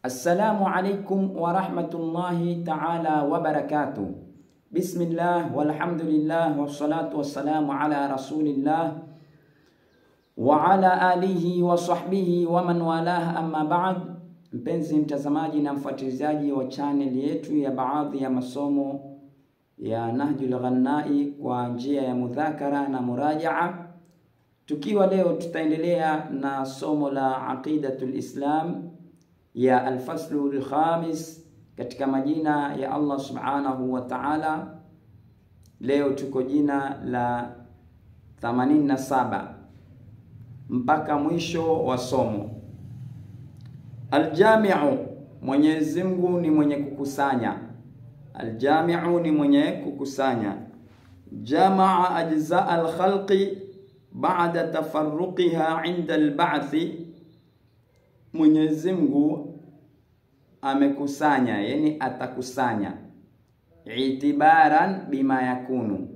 Assalamu alaikum wa rahmatullahi ta'ala wa barakatuh. Bismillah walhamdulillah wassalatu wassalamu ala rasulillah wa ala alihi wa sahbihi wa man walah, amma ba'd. Mpenzi mtazamaji na mfuatiliaji wa channel yetu ya baadhi ya masomo ya Nahjul Ghannai kwa njia ya mudhakara na murajaa, tukiwa leo tutaendelea na somo la Aqidatul Islam ya al-faslu al-khamis katika majina ya Allah subhanahu wa ta'ala. Leo tuko jina la 87 mpaka mwisho wa somo. Al-Jami'u, Mwenyezi Mungu ni mwenye kukusanya. Al-Jami'u ni mwenye kukusanya. Jamaa ajza al-khalqi ba'da tafarruqiha 'inda al-ba'thi. Mwenyezi Mungu amekusanya, yani atakusanya, itibaran bima yakunu,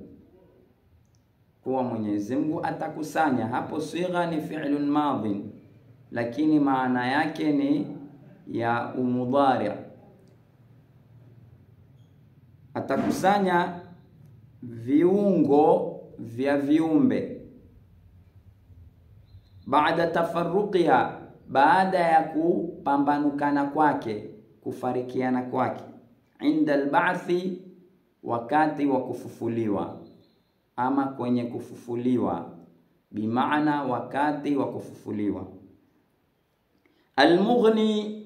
kuwa Mwenyezi Mungu atakusanya. Hapo sigha ni fi'lun madhin, lakini maana yake ni ya umudhari. Atakusanya viungo vya viumbe baada tafarruqiha, baada ya kupambanukana kwake, kufarikiana kwake, inda al-ba'thi, wakati wa kufufuliwa, ama kwenye kufufuliwa, bimaana wakati wa kufufuliwa. Al-Mughni,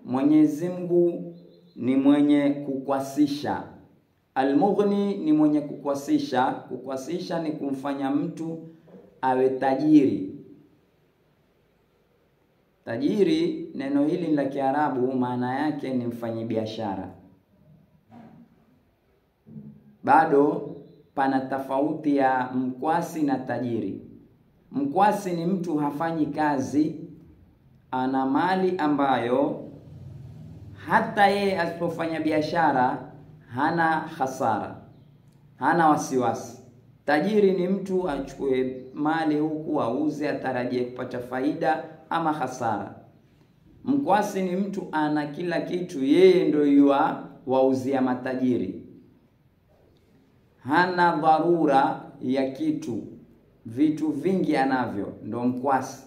Mwenyezi Mungu ni mwenye kukwasisha. Al-Mughni ni mwenye kukwasisha. Kukwasisha ni kumfanya mtu awe tajiri. Tajiri, neno hili la Kiarabu maana yake ni mfanyabiashara. Bado pana tofauti ya mkwasi na tajiri. Mkwasi ni mtu hafanyi kazi, ana mali ambayo hata yeye asipofanya biashara hana hasara, hana wasiwasi. Tajiri ni mtu achukue mali huku auze, atarajie kupata faida ama hasara. Mkwasi ni mtu ana kila kitu, yeye ndio wauzia matajiri, hana dharura ya kitu, vitu vingi anavyo, ndo mkwasi.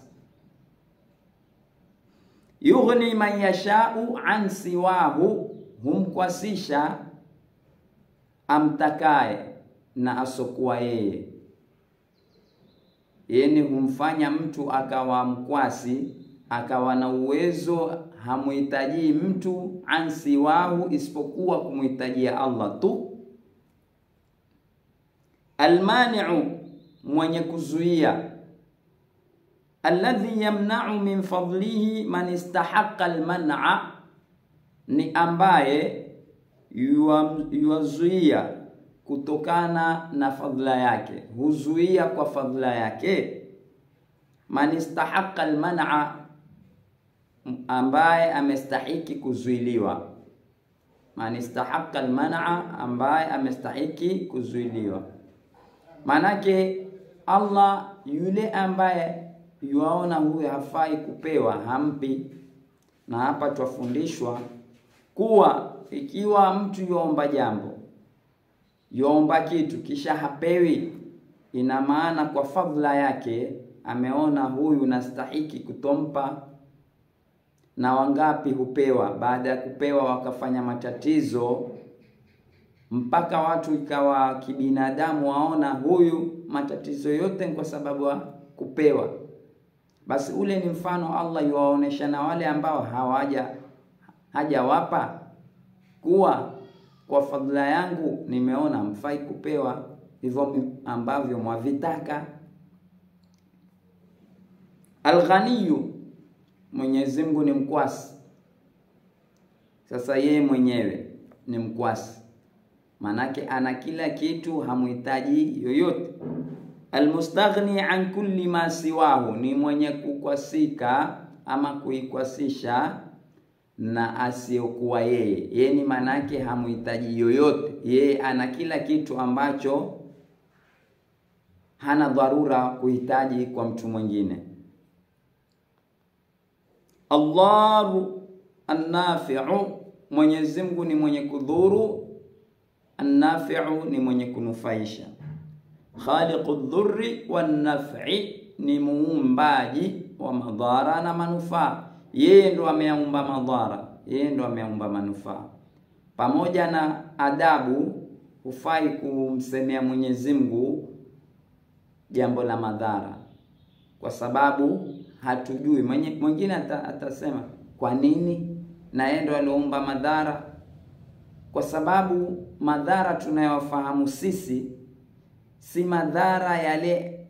Yughni man yashau an siwahu, humkwasisha amtakaye na asokuwa yeye. Yani humfanya mtu akawa mkwasi, akawa na uwezo, hamuhitaji mtu an siwahu, isipokuwa kumhitajia Allah tu. Almani'u, mwenye kuzuia. Alladhi yamna'u min fadlihi man istahaqqa alman'a, ni ambaye yuwazuia kutokana na fadhila yake, huzuia kwa fadhila yake. Man istahaqqa alman'a, ambaye amestahiki kuzuiliwa. Man istahaqqa alman'a, ambaye amestahiki kuzuiliwa. Manake Allah yule ambaye yuaona huyu hafai kupewa, hampi. Na hapa twafundishwa kuwa ikiwa mtu yuomba jambo, yuomba kitu kisha hapewi, ina maana kwa fadhila yake ameona huyu nastahiki kutompa. Na wangapi hupewa, baada ya kupewa wakafanya matatizo, mpaka watu ikawa kibinadamu waona huyu matatizo yote ni kwa sababu wa kupewa. Basi ule ni mfano Allah yuwaonesha na wale ambao hajawapa, kuwa kwa fadhila yangu nimeona mfai kupewa hivyo ambavyo mwavitaka. Al-Ghaniyu, Mwenyezi Mungu ni mkwasi. Sasa yeye mwenyewe ni mkwasi, manake ana kila kitu, hamuhitaji yoyote. Al-Mustaghni an kulli ma siwahu, ni mwenye kukwasika ama kuikwasisha na asiyokuwa yeye. Yeye ni manake hamuhitaji yoyote, yeye ana kila kitu ambacho hana dharura kuhitaji kwa mtu mwingine. Allahu An-nafi'u, Mwenyezi Mungu ni mwenye kudhuru. An-nafi'u ni mwenye kunufaisha. Khaliqu dhurri wan-naf'i, ni muumbaji wa madhara na manufaa. Yeye ndo ameumba madhara, yeye ndo ameumba manufaa. Pamoja na adabu, hufai kumsemea Mwenyezi Mungu jambo la madhara, kwa sababu hatujui. Mwingine atasema kwa nini, na yeye ndo aliumba madhara. Kwa sababu madhara tunayofahamu sisi si madhara yale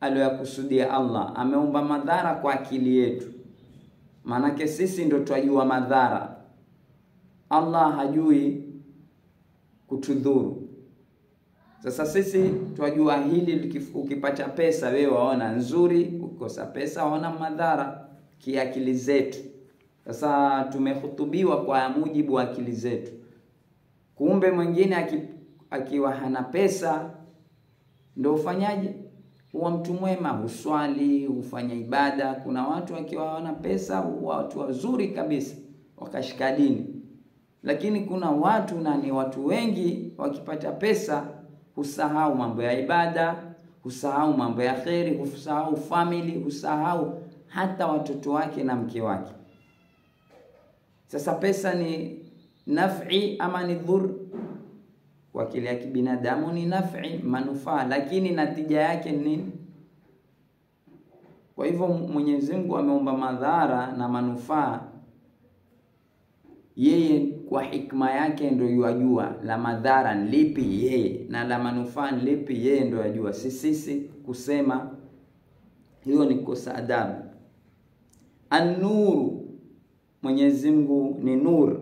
aliyokusudia Allah. Ameumba madhara kwa akili yetu, manake sisi ndo twajua madhara. Allah hajui kutudhuru. Sasa sisi twajua hili, ukipata pesa wewe waona nzuri, ukikosa pesa waona madhara kiakili zetu. Sasa tumehutubiwa kwa mujibu wa akili zetu. Kumbe mwingine akiwa hana pesa ndio ufanyaje? Huwa mtu mwema, huswali, hufanya ibada. Kuna watu akiwa hawana pesa huwa watu wazuri kabisa, wakashika dini. Lakini kuna watu, na ni watu wengi, wakipata pesa husahau mambo ya ibada, husahau mambo ya kheri, husahau family, husahau hata watoto wake na mke wake. Sasa pesa ni naf'i ama ni dhur? Kwa akili ya kibinadamu ni naf'i, manufaa, lakini natija yake ni nini? Kwa hivyo Mwenyezi Mungu ameumba madhara na manufaa. Yeye kwa hikma yake ndio yajua la madhara ni lipi yeye, na la manufaa ni lipi yeye ndio yajua. Sisi kusema hiyo ni kosa adabu. An-nuru, Mwenyezi Mungu ni nur.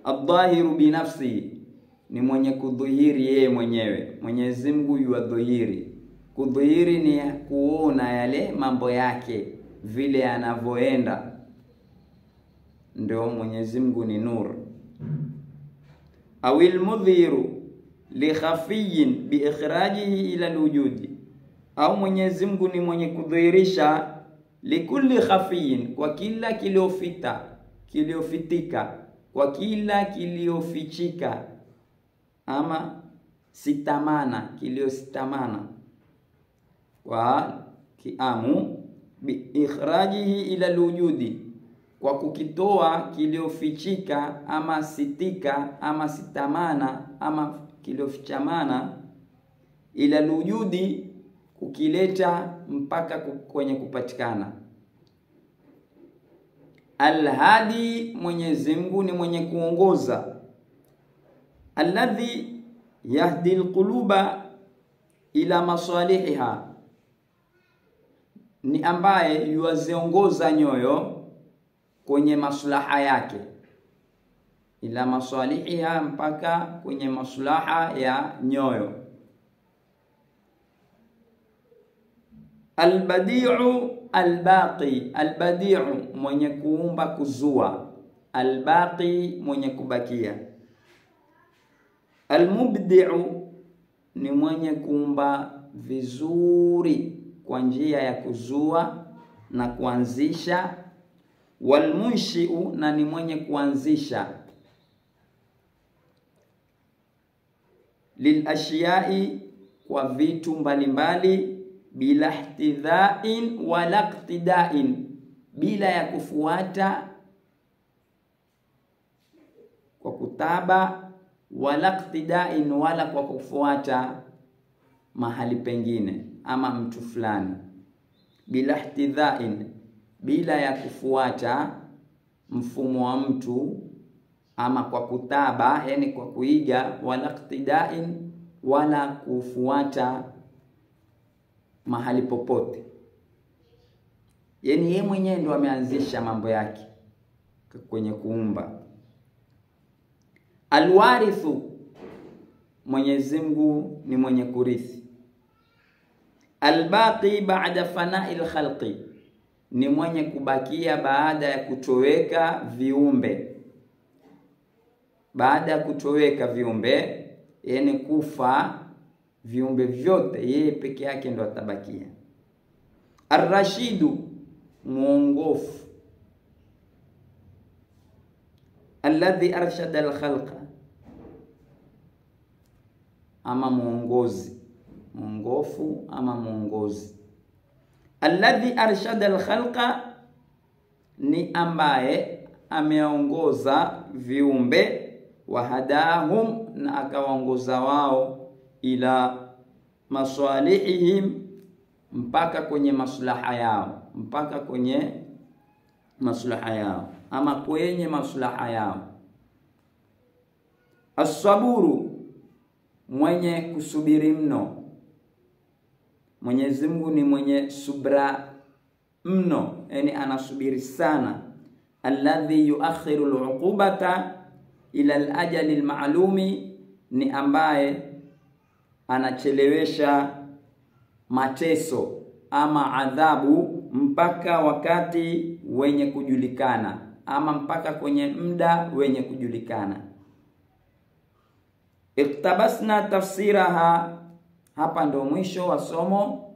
Adh-dhahiru binafsi, ni mwenye kudhihiri yeye mwenyewe. Mwenyezi Mungu yuadhihiri. Kudhihiri ni kuona yale mambo yake vile yanavyoenda, ndio Mwenyezi Mungu ni nur. Awil mudhiru li khafiyin bi ikhrajihi ila alwujudi, au Mwenyezi Mungu ni mwenye kudhihirisha likulli khafiyin, kwa kila kiliofitika, kwa kila kiliofichika, ama sitamana, kiliositamana, wa kiamu bi ikhrajihi ila alwujudi, kwa kukitoa kiliofichika ama sitika ama sitamana ama kiliofichamana, ila alwujudi, kukileta mpaka kwenye kupatikana. Alhadi, Mwenyezi Mungu ni mwenye kuongoza. Alladhi yahdi alquluba ila masalihiha, ni ambaye yuwaziongoza nyoyo kwenye maslaha yake. Ila masalihiha, mpaka kwenye maslaha ya nyoyo. Albadi'u albaqi, albadi'u mwenye kuumba kuzua, albaqi mwenye kubakia. Almubdi'u ni mwenye kuumba vizuri kwa njia ya kuzua na kuanzisha. Walmunshi'u, na ni mwenye kuanzisha. Lilashiyai, kwa vitu mbalimbali. Bila ihtidha'in wala iqtida'in, bila ya kufuata kwa kutaba, wala iqtida'in, wala kwa kufuata mahali pengine ama mtu fulani. Bila ihtidha'in, bila ya kufuata mfumo wa mtu, ama kwa kutaba, yani kwa kuiga. Wala iqtida'in, wala kufuata mahali popote. Yani yeye mwenyewe ndo ameanzisha mambo yake kwenye kuumba. Alwarithu, Mwenyezi Mungu ni mwenye kurithi. Albaqi ba'da fana'il khalqi, ni mwenye kubakia baada ya kutoweka viumbe. Baada ya kutoweka viumbe, yani kufa viumbe vyote, yeye peke yake ndo atabakia. Ar-Rashidu, muongofu. alladhi arshada al-khalqa, ama muongozi, mwongofu ama muongozi. Alladhi arshada al-khalqa ni ambaye ameongoza viumbe, wahadahum, na akawaongoza wao, ila masalihihim, mpaka kwenye maslaha yao, mpaka kwenye maslaha yao, ama kwenye maslaha yao. As-saburu, mwenye kusubiri mno. Mwenyezi Mungu ni mwenye subra mno, yani anasubiri sana. Alladhi yuakhiru al-uqubata ila al-ajali al-ma'lumi, ni ambaye anachelewesha mateso ama adhabu mpaka wakati wenye kujulikana, ama mpaka kwenye muda wenye kujulikana. Iktabasna tafsiraha, hapa ndo mwisho wa somo.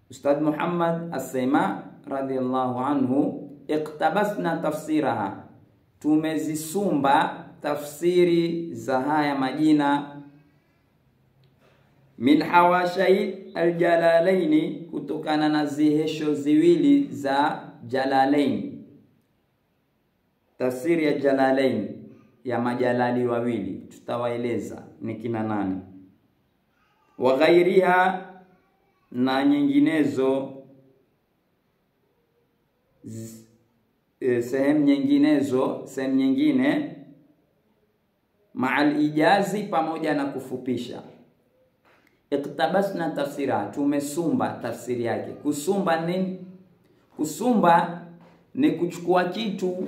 Ustadh Muhammad asema radhiyallahu anhu, iktabasna tafsiraha, tumezisumba tafsiri za haya majina, min hawashai aljalalaini, kutokana na zihesho ziwili za Jalalain. Tafsiri ya Jalalain ya majalali wawili tutawaeleza ni kina nani. Wa ghairiha, na nyinginezo, sehemu nyingine, ma'al ijazi, pamoja na kufupisha. Iktabasna tafsira, tumesumba tafsiri yake. Kusumba nini? Kusumba ni kuchukua kitu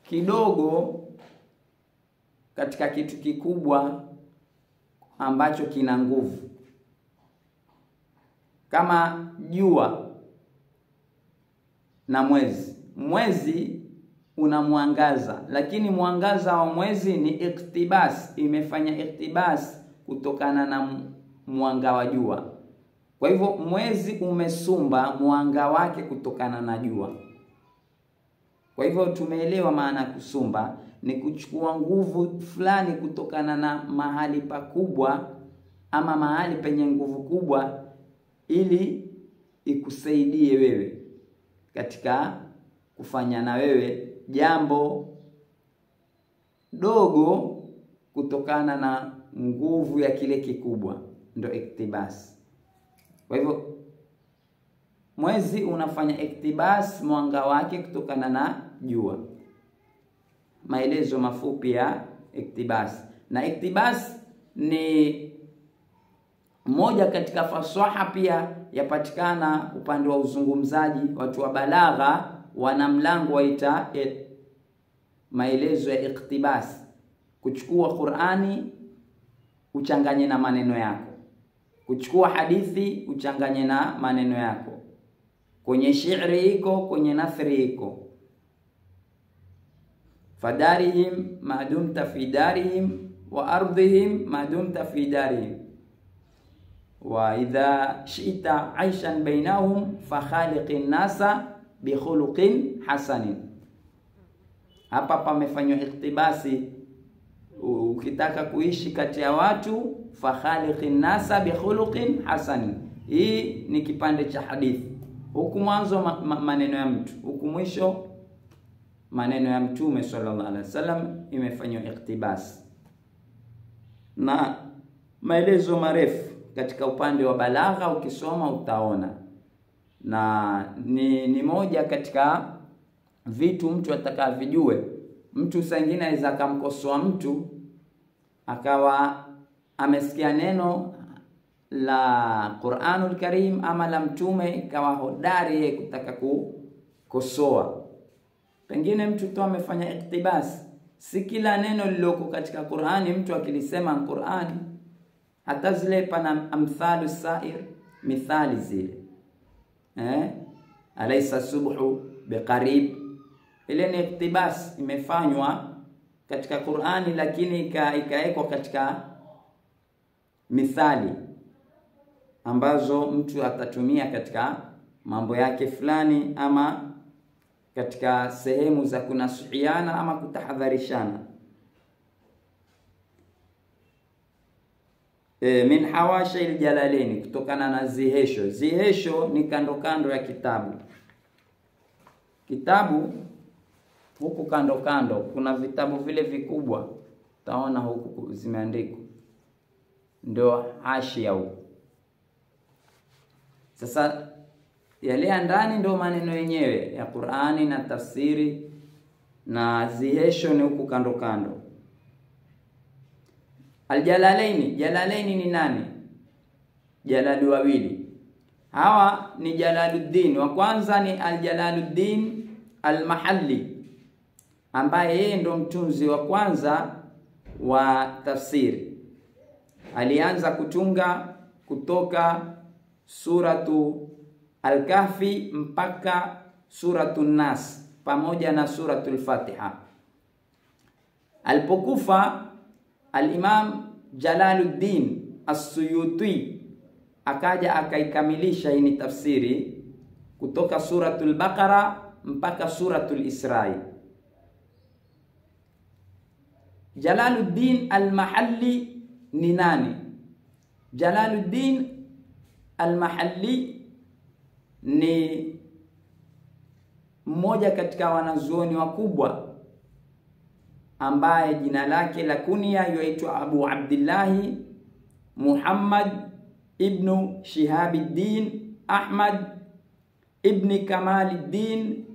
kidogo katika kitu kikubwa ambacho kina nguvu. Kama jua na mwezi. Mwezi una mwangaza, lakini mwangaza wa mwezi ni iktibas, imefanya iktibas kutokana na mwanga wa jua. Kwa hivyo mwezi umesumba mwanga wake kutokana na jua. Kwa hivyo tumeelewa maana kusumba ni kuchukua nguvu fulani kutokana na mahali pakubwa ama mahali penye nguvu kubwa, ili ikusaidie wewe katika kufanya na wewe jambo dogo kutokana na nguvu ya kile kikubwa, ndo iktibas. Kwa hivyo mwezi unafanya iktibas mwanga wake kutokana na jua. Maelezo mafupi ya iktibas. Na iktibas ni moja katika fasaha, pia yapatikana upande wa uzungumzaji. Watu wa balagha wana mlango waita maelezo ya iktibas. Kuchukua Qur'ani uchanganye na maneno yako, kuchukua hadithi uchanganye na maneno yako, kwenye shairi iko, kwenye nathri iko. Fadarihim madumta fi darihim wa ardhihim madumta fi darihim wa idha shi'ta aishan bainahum fakhaliqin nasa bi khuluqin hasanin. Hapa pamefanywa iktibasi. Ukitaka kuishi kati ya watu, fakhaliqin nasa bi khuluqin hasanin. Hii ni kipande cha hadithi. Huku mwanzo maneno ya mtu, huku mwisho maneno ya Mtume sallallahu alaihi wasallam, imefanywa iktibas. Na maelezo marefu katika upande wa balagha ukisoma utaona. Na ni moja katika vitu mtu atakavijue. Mtu sangine anaweza kumkosoa mtu akawa amesikia neno la Qur'anul Karim ama la Mtume, ikawa hodari kutaka kukosoa. Pengine mtu tu amefanya iktibas. Si kila neno liloko katika Qur'ani mtu akilisema Qur'ani. Hata zile pana amthalu sair, mithali zile. Alaysa subhu biqarib, ile ni iktibas, imefanywa katika Qur'ani lakini ikaekwa katika mithali ambazo mtu atatumia katika mambo yake fulani ama katika sehemu za kunasuhiana ama kutahadharishana. Min hawashi al-Jalalaini, kutokana na zihesho. Zihesho ni kando kando ya kitabu. Kitabu huku kando kando kuna vitabu vile vikubwa, utaona huku zimeandikwa, ndio hashia huko. Sasa yale ya ndani ndio maneno yenyewe ya Qur'ani na tafsiri, na zihesho ni huku kando kando. Al-Jalalaini, Jalalaini ni nani? Jalali wawili. Hawa ni Jalaluddin. Wa kwanza ni Al-Jalaluddin Al-Mahalli, ambaye yeye ndo mtunzi wa kwanza wa tafsiri. Alianza kutunga kutoka suratu Al-Kahfi mpaka suratu Nas pamoja na suratu Al-Fatiha. Alipokufa Al-Imam Jalaluddin As-Suyuti akaja akaikamilisha hii tafsiri kutoka suratul Baqara mpaka suratul Isra. Jalaluddin Al-Mahalli ni nani? Jalaluddin Al-Mahalli ni mmoja katika wanazuoni wakubwa ambaye jina lake la kunia yaitwa Abu Abdillahi Muhammad ibn Shihabuddin Ahmad ibn Kamaluddin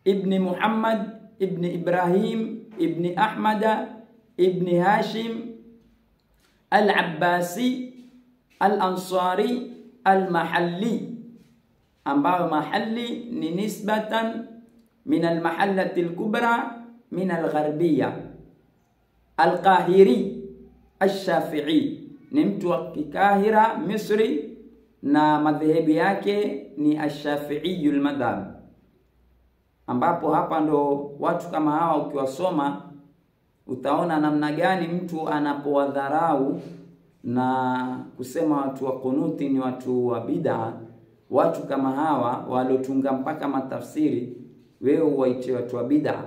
ibn Muhammad ibn Ibrahim ibn Ahmad ibn Hashim Al-Abbasi Al-Ansari Al-Mahalli, ambayo mahalli ni nisbatan min al-mahallati al-kubra min al-gharbiyya. Al-Qahiri Al-Shafi'i ni mtu wa Kikahira Misri, na madhehebu yake ni Al-Shafi'i al-madhhab, ambapo hapa ndo watu kama hawa ukiwasoma utaona namna gani mtu anapowadharau na kusema watu wa kunuti ni watu wa bid'a. Watu kama hawa walotunga mpaka matafsiri, wewe uwaite watu wa bid'a.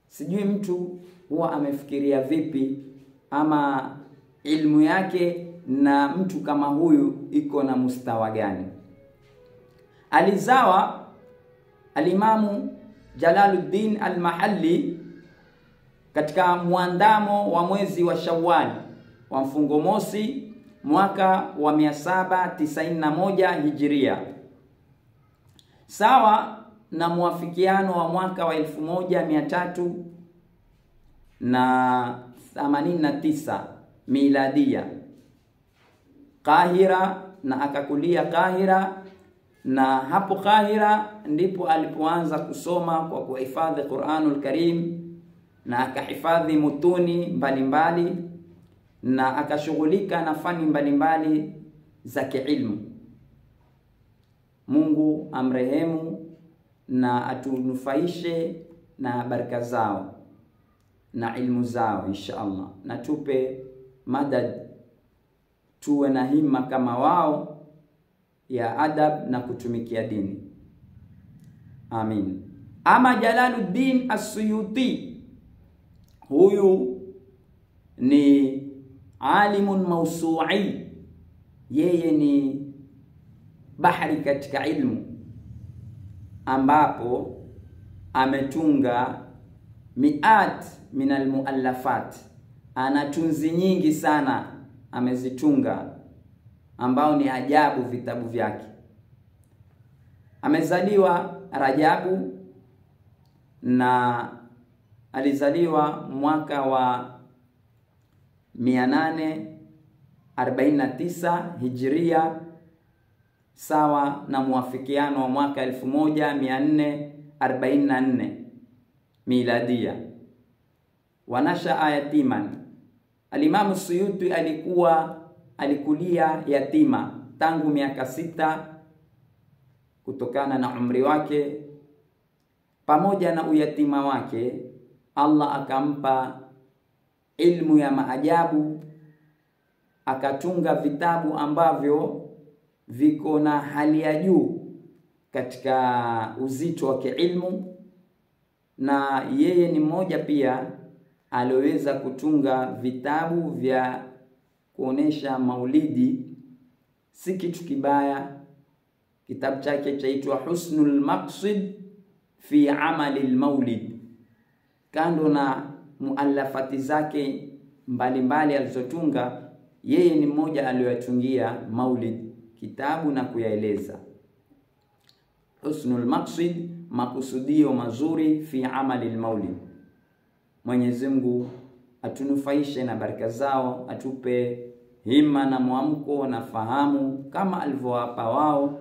Sijui mtu huwa amefikiria vipi, ama ilmu yake na mtu kama huyu iko na mustawa gani? Alizawa Alimamu Jalaluddin Al-Mahalli katika muandamo wa mwezi wa Shawwal wa mfungo mosi mwaka wa 791 Hijria, sawa na muafikiano wa mwaka wa 1389 miladia, Kahira, na akakulia Kahira, na hapo Kahira ndipo alipoanza kusoma kwa kuhifadhi Qur'anul Karim, na akahifadhi mutuni mbalimbali, na akashughulika na fani mbalimbali za kiilmu. Mungu amrehemu na atunufaishe na baraka zao na ilmu zao insha Allah, na tupe madad, tuwe na himma kama wao ya adab na kutumikia dini. Amin. Ama Jalaluddin As-Suyuti, huyu ni alimun mawsu'i, yeye ni bahari katika ilmu, ambapo ametunga miat min almuallafat, ana tunzi nyingi sana amezitunga, ambao ni ajabu vitabu vyake. Amezaliwa Rajabu, na alizaliwa mwaka wa 849 Hijria, sawa na muafikiano wa mwaka 1444 miladia. Wanasha yatiman. Alimamu Suyuti alikulia yatima tangu miaka 6 kutokana na umri wake. Pamoja na uyatima wake, Allah akampa ilmu ya maajabu, akatunga vitabu ambavyo viko na hali ya juu katika uzito wa kiilmu, na yeye ni mmoja pia aliweza kutunga vitabu vya kuonesha maulidi si kitu kibaya. Kitabu chake chaitwa Husnul Maqsid fi Amali al-Maulid. Kando na muallafati zake mbalimbali alizotunga, yeye ni mmoja aliyotungia maulid kitabu na kuyaeleza. Husnul Maqsid, makusudio mazuri fi Amali al-Maulid. Mwenyezi Mungu atunufaishe na baraka zao, atupe himma na mwamko na fahamu kama alivyowapa wao.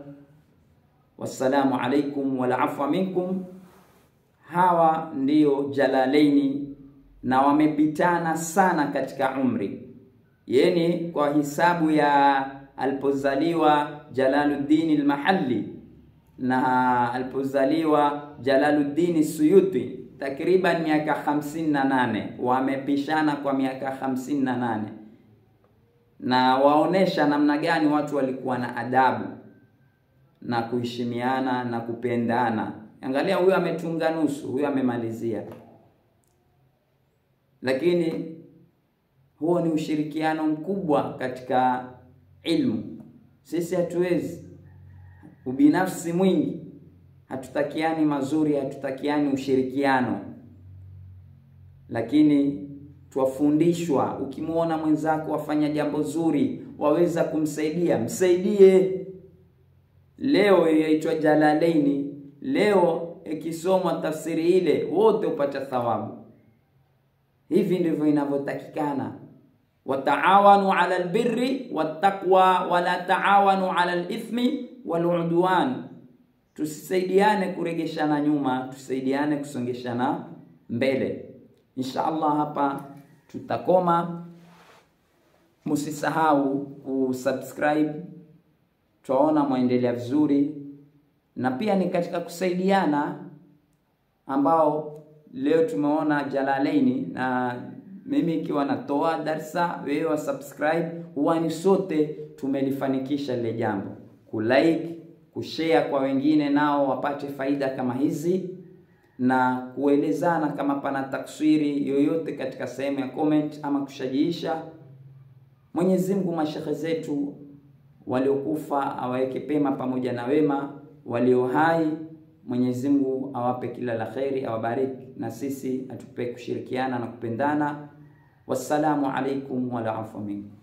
Wassalamu alaikum wal afwa minkum. Hawa ndio Jalalaini na wamepitana sana katika umri. Yani kwa hisabu ya alipozaliwa Jalaluddin al-Mahalli na alipozaliwa Jalaluddin Suyuti, takriban miaka 58, wamepishana kwa miaka 58. Na waonesha namna gani watu walikuwa na adabu na kuheshimiana na kupendana. Angalia, huyu ametunga nusu, huyu amemalizia. Lakini huo ni ushirikiano mkubwa katika ilmu. Sisi hatuwezi ubinafsi mwingi, hatutakiani mazuri, hatutakiani ushirikiano. Lakini tuwafundishwa, ukimuona mwenzako wafanya jambo zuri, waweza kumsaidia, msaidie. Leo yaitwa Jalalaini, leo ikisomwa tafsiri ile wote upata thawabu. Hivi ndivyo inavyotakikana. Wataawanu ala albirri wattaqwa wala taawanu ala alithmi waludwan. Tusaidiane kuregeshana nyuma, tusaidiane kusongeshana mbele. Inshallah hapa tutakoma. Msisahau kusubscribe, tuona mwendelea vizuri. Na pia ni katika kusaidiana ambao leo tumeona Jalalaini, na mimi ikiwa natoa darsa, wewe wa subscribe, huwa ni sote tumelifanikisha lile jambo. Kulike, kushare kwa wengine nao wapate faida kama hizi, na kuelezana kama pana taksiri yoyote katika sehemu ya comment ama kushajiisha. Mwenyezi Mungu mashekhe zetu waliokufa awaweke pema pamoja na wema, walio hai Mwenyezi Mungu awape kila la khairi, awabariki, na sisi atupe kushirikiana na kupendana. Wassalamu alaikum wa la afwa minkum.